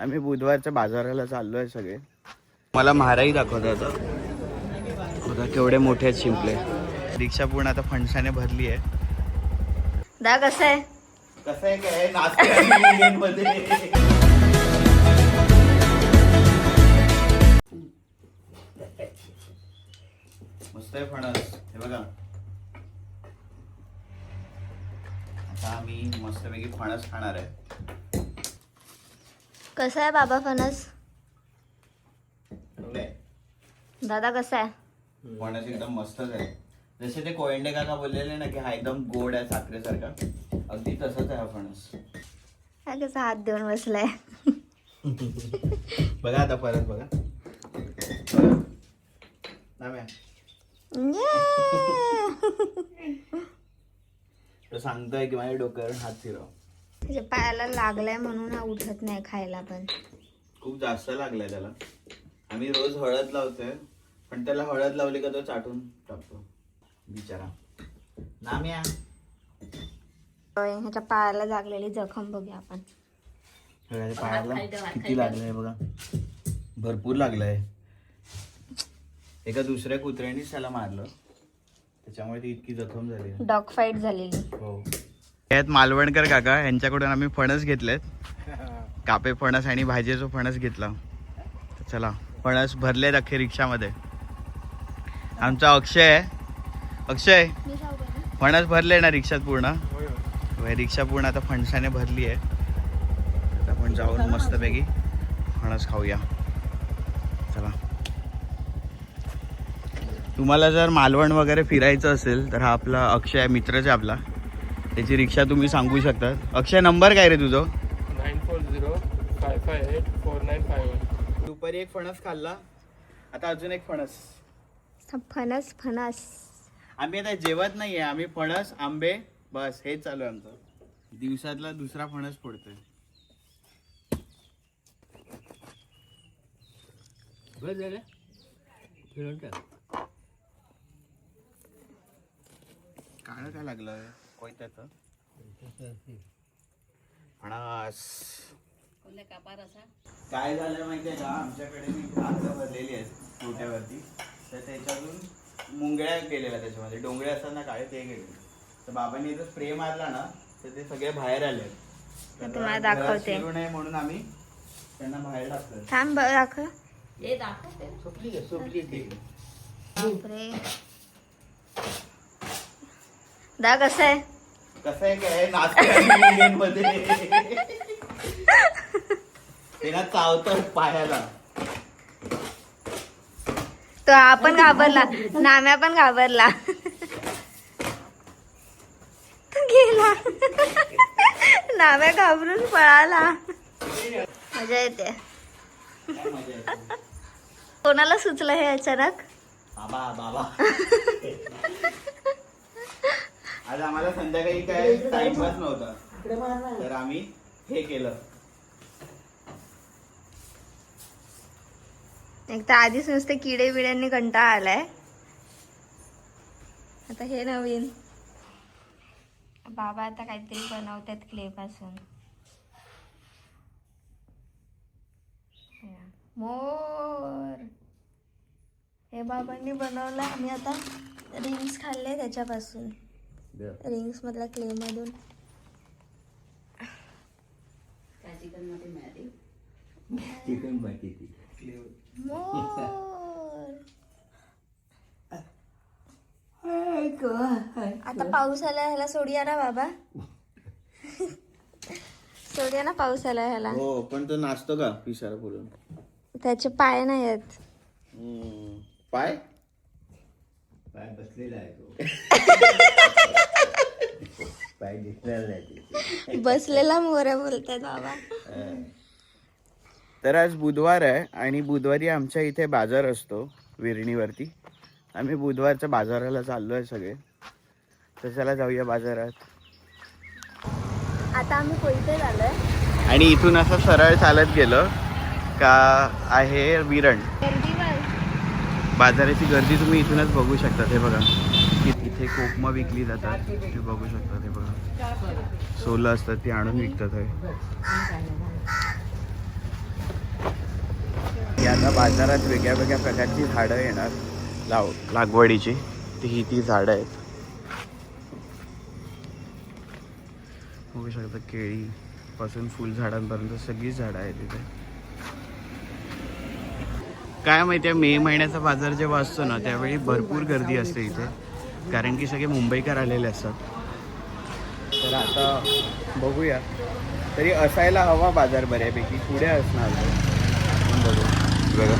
आम्ही बुधवारच्या बाजाराला चाललोय सगळे. मला महाराई दाखवतात आता केवढे मोठे आहेत शिंपले. रिक्षा पूर्ण आता फणसाने भरली आहे. दा कसं आहे काय मध्ये मस्त आहे फणस. हे बघा आता आम्ही मस्तपैकी फणस खाणार आहे. कसं आहे बाबा फणस? दादा कसं आहे? फणस एकदम मस्तच आहे. जसे ते कोयंडे काका बोललेले ना की हा एकदम गोड आहे साखरेसारखा, अगदी तसंच आहे हा फणस. हा कसा हात देऊन बसलाय. बघा आता परत बघा. तो सांगतोय की माझ्या डोक्यावर हात फिरव. त्याच्या पायाला लागलाय म्हणून हा उठत नाही खायला. पण खूप जास्त लागलाय त्याला. आम्ही रोज हळद लावतोय पण त्याला हळद लावली का तो चाटून टाकतो बिचारा. नाम्या ह्याच्या पायाला लागलेली जखम बघूया आपण. पायाला किती लागलंय बघा, भरपूर लागलंय. एका दुसऱ्या कुत्र्यानेच त्याला मारलं त्याच्यामुळे ती इतकी जखम झाली. डॉग फाईट झालेली. हो. यात मालवणकर काका यांच्याकडून आम्ही फणस घेतलेत. कापे फणस आणि भाजीचं फणस घेतला. चला फणस भरलेत अख्खे रिक्षामध्ये. आमचा अक्षय आहे. अक्षय फणस भरले ना रिक्षात पूर्ण. रिक्षा पूर्ण आता फणसाने भरली आहे. आता आपण जाऊन मस्तपैकी फणस खाऊया. चला. तुम्हाला जर मालवण वगैरे फिरायचं असेल तर हा आपला अक्षय मित्रच आहे आपला. त्याची रिक्षा तुम्ही सांगू शकता. अक्षय नंबर काय रे तुझं? 9405584951. दुपारी एक फणस खाल्ला, आता अजून एक फणस. फणस फणस. आम्ही आता जेवत नाहीये, आम्ही फणस आंबे बस हेच चालू आहे आमचं. दिवसातला दुसरा फणस फोडतोय. काळं काय लागलं कोयत्याचं फणस. काय झालं माहितीये का, आमच्याकडे कागद भरलेली आहेत मोठ्यावरती, तर त्याच्यातून मुंगळ्या गेलेल्या त्याच्यामध्ये. डोंगळे असतात ना काळे, ते गेले. तर बाबांनी जर स्प्रे मारला ना तर ते सगळे बाहेर आले. तुम्हाला दाखवते नये म्हणून आम्ही त्यांना बाहेर टाकतो. थांब दाखव. बापरे. दा कसं आहे काय मध्ये ते ना चावतं पायाला. तो आपण घाबरला, नाम्या पण घाबरला. तो गेला. नाम्या घाबरून पळाला. मजा येते. कोणाला सुचलं हे अचानक? बाबा आज आम्हाला संध्याकाळी काय टाइमपास नव्हता तर आम्ही हे केलं. एक तर आधीच नुसते किडे बिड्यांनी कंटाळा आलाय, आता हे नवीन. बाबा आता काहीतरी बनवतात क्ले पासून. मोर हे बाबांनी बनवलं. आम्ही आता रिंग्स खाल्ले त्याच्यापासून, रिंग्स मधल्या क्ले मधून. आता पाऊस आला ह्याला सोडूया ना बाबा. सोडूया ना, पाऊस आला ह्याला. हो पण तो नाचतो का पिसारा बोलून? त्याचे पाय नाही आहेत. पाय बसलेला आहे तो. बसलेला मोऱ्या बोलतात बाबा. तर आज बुधवार आहे आणि बुधवारी आमच्या इथे बाजार असतो विरणीवरती. आम्ही बुधवारच्या बाजाराला चाललोय सगळे. तर चला जाऊया बाजारात. आता आम्ही कोयते झालोय आणि इथून असं सरळ चालत गेलं का आहे विरण. बाजाराची गर्दी तुम्ही इथूनच बघू शकता. हे बघा इथे कोकमा विकली जातात, ते बघू शकता. हे बघा सोलं असतात, ती आणून विकतात. आता बाजारात वेगळ्या वेगळ्या प्रकारची झाडं येणार लागवडीची. ती झाडं आहेत. बघू शकता केळीपासून फुल झाडांपर्यंत सगळी झाडं आहेत इथे. काय माहिती आहे, मे महिन्याचा बाजार जेव्हा असतो ना त्यावेळी भरपूर गर्दी असते इथे, कारण की सगळे मुंबईकर आलेले असतात. तर आता बघूया, तरी असायला हवा बाजार बऱ्यापैकी, पुढे असणार. बघू बघा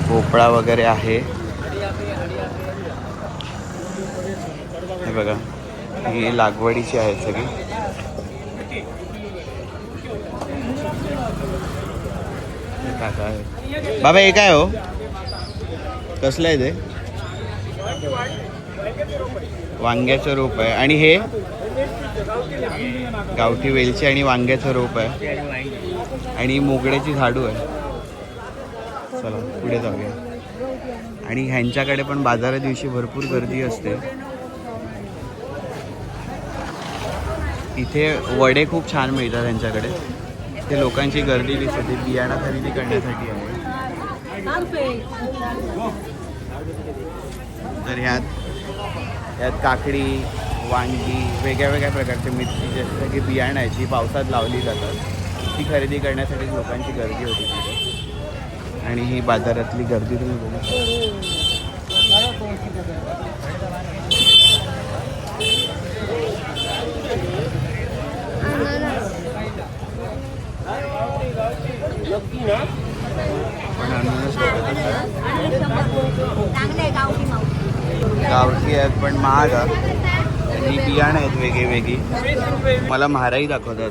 भोपळा वगैरे आहे. हे बघा ही लागवडीची आहे सगळी. काका आहे. बाबा हे काय हो, कसलं आहे ते? वांग्याचं रोप आहे. आणि हे गावठी वेलची आणि वांग्याचं रोप आहे आणि मोगड्याची झाडू आहे. चला पुढे जाऊया. आणि ह्यांच्याकडे पण बाजारा दिवशी भरपूर गर्दी असते. इथे वडे खूप छान मिळतात त्यांच्याकडे. ते लोकांची गर्दी दिसते, बियाणं खरेदी करण्यासाठी आहे. तर ह्यात काकडी, वांगी, वेगळ्या वेगळ्या प्रकारचे मिरची सगळी बियाणं आहे जी पावसात लावली जातात. ती खरेदी करण्यासाठी लोकांची गर्दी होती तिथे. आणि ही बाजारातली गर्दी तुम्ही बघू शकता. पण गावठी आहेत पण महाग आहे. ही बियाणं आहेत वेगळी वेगळी. मला महाराई दाखवतात.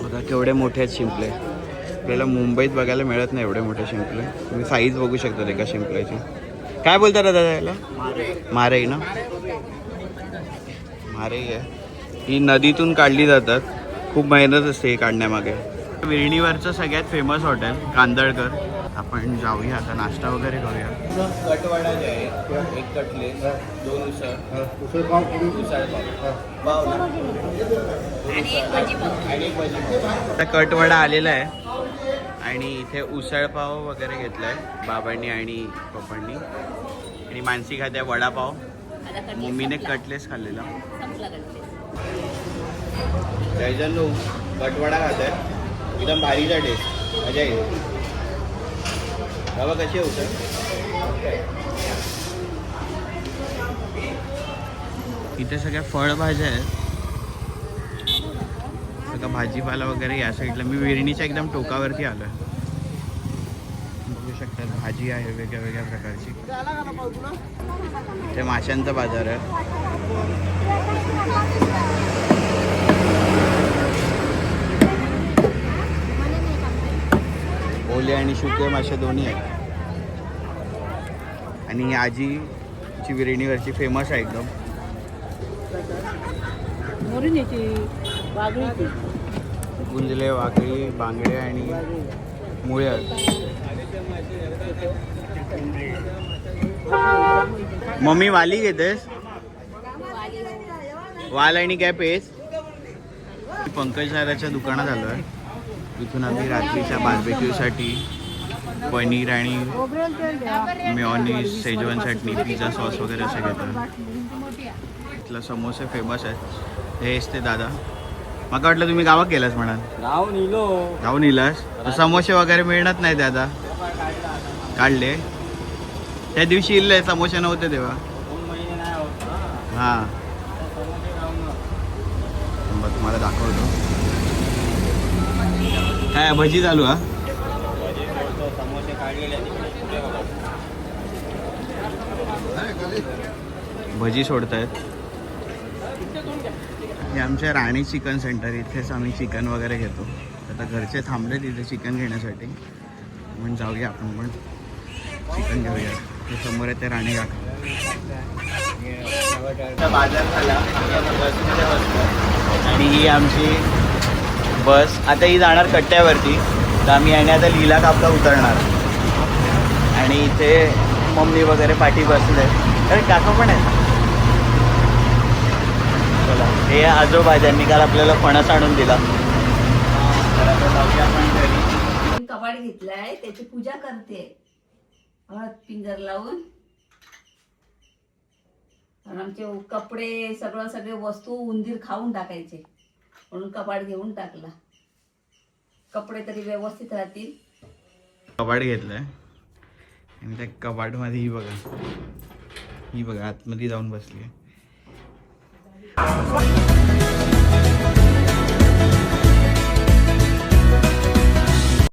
बघा केवढे मोठे आहेत शिंपले. आपल्याला मुंबईत बघायला मिळत नाही एवढे मोठे शिंपले. तुम्ही साईज बघू शकता एका शिंपल्याची. काय बोलतात दादा याला? महाराई ना, महाराई आहे. ही नदीतून काढली जातात. खूप मेहनत असते हे काढण्यामागे. विरणीवरचं सगळ्यात फेमस हॉटेल कांदळकर. आपण जाऊया आता, नाश्ता वगैरे करूया. कटवडा जे आहे, एक कटलेट, 2 उसळ पाव ना, आणि एक भजी. आता कटवडा आलेला आहे आणि इथे उसळ पाव वगैरे घेतलाय बाबांनी आणि पप्पांनी. आणि मानसी खात्या वडापाव. मम्मीने कटलेस खाल्लेला. जयजन लोक कटवडा खात आहे, एकदम भारीचा टेस्ट, मजा येईल. बाबा कशी होतं? इथे सगळ्या फळभाज्या आहेत. सगळं भाजीपाला वगैरे या साईडला. मी विरणीच्या एकदम टोकावरती आलो आहे. बघू शकता भाजी आहे वेगळ्या वेगळ्या प्रकारची. इथे माशांचा बाजार आहे. ओले आणि सुके मासे दोन्ही आहेत. आणि आजीची विरणीवरची फेमस आहे एकदम. गुंजले, वाकळी, बांगडे आणि मुळे आहेत. मम्मी वाली घेतेस? वाल आणि काय पेस? पंकज सराच्या दुकानात आलो आहे. इथून आम्ही रात्रीच्या बार्बेक्यूसाठी पनीर आणि मेयोनीज, शेजवान चटणी, पिझ्झा सॉस वगैरे असं घेतो. इथलं समोसे फेमस आहेत. हेच ते दादा. मला वाटलं तुम्ही गावात गेलास म्हणाल. गाव नेलास? समोसे वगैरे मिळत नाही दादा. काढले त्या दिवशी इल्ले समोसे नव्हते तेव्हा. हां तुम्हाला दाखवतो. काय भजी चालू? हा भजी सोडतायत. हे आमच्या राणी चिकन सेंटर. इथेच आम्ही चिकन वगैरे घेतो. आता घरचे थांबले तिथे चिकन घेण्यासाठी. म्हणून जाऊया आपण पण चिकन घेऊया. ते समोर आहे ते राणी काका. बाजार झाला आणि ही आमची बस. आता ही जाणार कट्ट्यावरती. तर आम्ही आणि आता लीला कापला उतरणार. आणि इथे मम्मी वगैरे पाठी बसले. अरे काका पण आहे. चला हे आजोबा ज्यांनी काल आपल्याला फणस आणून दिला. तर आता जाऊया आपण घरी. कपाट घेतलाय त्याची पूजा करते हळद पिंजर लावून. आणि आमचे कपडे सगळे वस्तू उंदीर खाऊन टाकायचे म्हणून कपाट घेऊन टाकला. कपडे तरी व्यवस्थित राहतील. कपाट घेतलंय आणि त्या कपाटमध्ये ही बघा आतमध्ये जाऊन बसली.